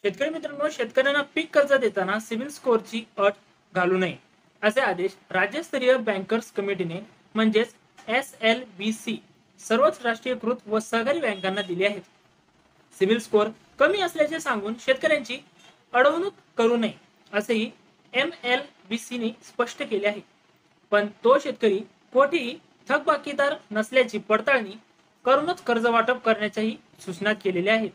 शेतकरी मित्रांनो, शेतकऱ्यांना पीक कर्ज देताना सिबिल स्कोअरची अट घालू नये असे आदेश राज्यस्तरीय बँकर्स कमिटीने म्हणजेच SLBC सर्वच राष्ट्रीयकृत व सहकारी बँकांना दिले आहेत. सिबिल स्कोअर कमी असल्याचे सांगून शेतकऱ्यांची अडवणूक करू नये असेही MLBC ने स्पष्ट केले आहे. पण तो शेतकरी कोठेही थकबाकीदार नसल्याची पडताळणी करूनच कर्ज वाटप करण्याच्याही सूचना केलेल्या आहेत.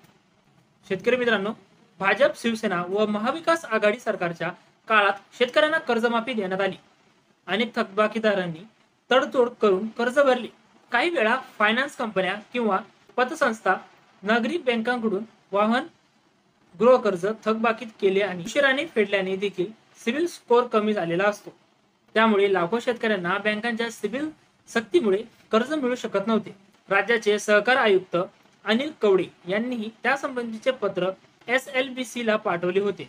शेतकरी मित्रांनो, भाजप, शिवसेना व महाविकास आघाडी सरकारच्या काळात शेतकऱ्यांना कर्जमाफी देण्यात आली. अनेक थकबाकीदारांनी तडतोड करून कर्ज भरले. काही वेळा फायनान्स कंपन्या किंवा पतसंस्था नागरी बँकांकडून वाहन गृहकर्ज थकबाकीत केले आणि उशिराने फेडल्याने देखील सिबिल स्कोअर कमी झालेला असतो. त्यामुळे लाखो शेतकऱ्यांना बँकांच्या सिबिल सक्तीमुळे कर्ज मिळू शकत नव्हते. राज्याचे सहकार आयुक्त अनिल कवडे यांनीही त्यासंबंधीचे पत्र SLBC ला पाठवले होते.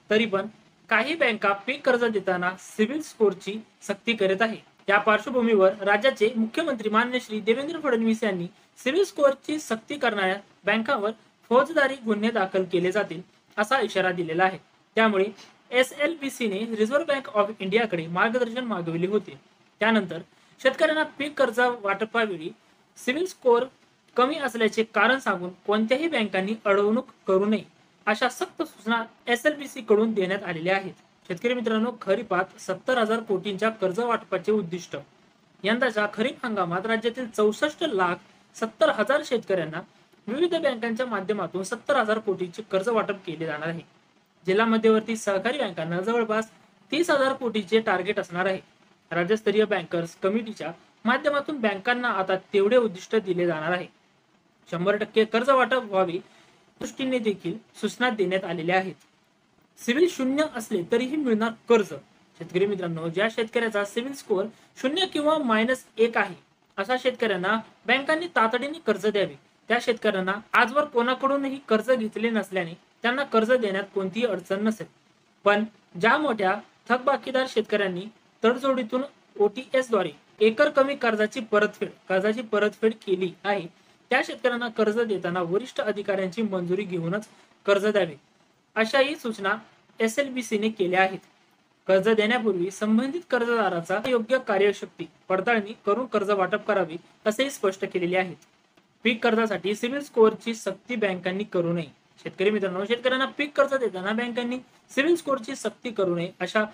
तरी पण काही बँका पीक कर्ज देताना सिबिल स्कोअरची सक्ती करत आहे. त्या पार्श्वभूमीवर राज्याचे मुख्यमंत्री मान्य श्री देवेंद्र फडणवीस यांनी सिबिल स्कोअरची सक्ती करणाऱ्या बँकांवर फौजदारी गुन्हे दाखल केले जातील असा इशारा दिलेला आहे. त्यामुळे SLBC ने रिझर्व्ह बँक ऑफ इंडियाकडे मार्गदर्शन मागविले होते. त्यानंतर शेतकऱ्यांना पीक कर्ज वाटपावेळी सिबिल स्कोअर कमी असल्याचे कारण सांगून कोणत्याही बँकांनी अडवणूक करू नये अशा सक्त सूचना SLBC कडून देण्यात आलेल्या आहेत. शेतकरी मित्रांनो, खरीपात 70,000 कोटींच्या कर्ज वाटपाचे उद्दिष्ट. यंदाच्या खरीप हंगामात राज्यातील 64,70,000 शेतकऱ्यांना विविध बँकांच्या माध्यमातून 70,000 कोटींचे कर्ज वाटप केले जाणार आहे. जिल्हा मध्यवर्ती सहकारी बँकांना जवळपास 30,000 कोटीचे टार्गेट असणार आहे. राज्यस्तरीय बँकर्स कमिटीच्या माध्यमातून बँकांना आता तेवढे उद्दिष्ट दिले जाणार आहे. 100% कर्ज वाटप व्हावे दृष्टीने देखील सूचना देण्यात आलेल्या आहेत. सिबिल शून्य असले तरीही मिळणार कर्ज. शेतकरी मित्रांनो, ज्या शेतकऱ्याचा सिबिल स्कोअर 0 किंवा -1 आहे अशा शेतकऱ्यांना बँकांनी तातडीने कर्ज द्यावे. त्या शेतकऱ्यांना आजवर कोणाकडूनही कर्ज घेतले नसल्याने त्यांना कर्ज देण्यात कोणतीही अडचण नसेल. पण ज्या मोठ्या थकबाकीदार शेतकऱ्यांनी तडजोडीतून OTS द्वारे एकर कमी कर्जाची परतफेड केली आहे त्या शेतकऱ्यांना कर्ज देताना वरिष्ठ अधिकाऱ्यांची मंजुरी घेऊनच कर्ज द्यावे अशाही सूचना SLBC ने केल्या आहेत. कर्ज देण्यापूर्वी संबंधित कर्जदाराचा योग्य कार्यशक्ती पडताळणी करून कर्ज वाटप करावे असेही स्पष्ट केलेले आहेत. पीक कर्जासाठी सिबिल स्कोअरची सक्ती बँकांनी करू नये. शेतकरी मित्रांनो, शेतकऱ्यांना पीक कर्ज देताना बँकांनी सिबिल स्कोअरची सक्ती करू नये अशा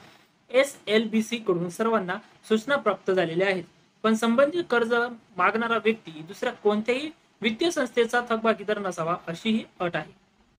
SLBC कडून सर्वांना सूचना प्राप्त झालेल्या आहेत. पण संबंधित कर्ज मागणारा व्यक्ती दुसऱ्या कोणत्याही वित्तीय संस्थेचा थकबाकीदार नसावा अशी ही अट आहे.